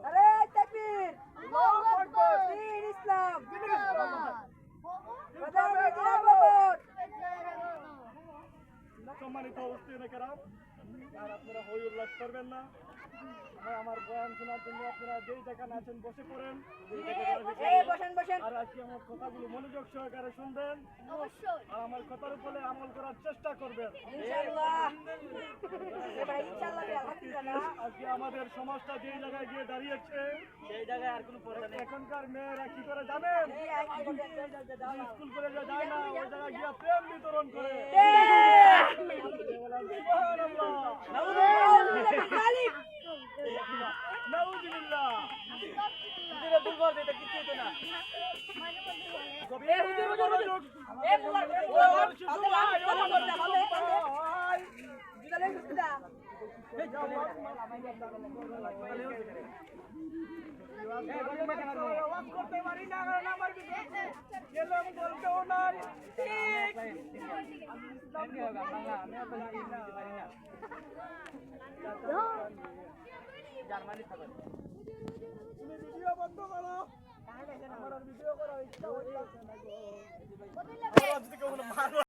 আরে তাকবীর আল্লাহু আকবার দীন ইসলাম সম্মানিত উপস্থিতিরা আর আপনারা হই উল্লাস করবেন না। আমার বয়ান শোনার জন্য আপনারা যেই যেখানে আছেন বসে পড়েন। আর আজকে আমার কথাগুলো মনোযোগ সহকারে শুনবেন আর আমার কথার উপরে আমল করার চেষ্টা করবেন। আজকে আমাদের সমাজটা যেই জায়গায় গিয়ে দাঁড়িয়েছে সেই জায়গায় আর কোনো এখনকার মেয়েরা কি করে জানেন? স্কুল করে যায় না, ওই জায়গায় গিয়ে প্রেম বিতরণ করে। নাউজুবিল্লাহ। করতে পারি না, আমার গেলাম বলতেও নাই। তুমি ভিডিও বন্ধ করো, আমার ভিডিও করার ইচ্ছা হচ্ছে না।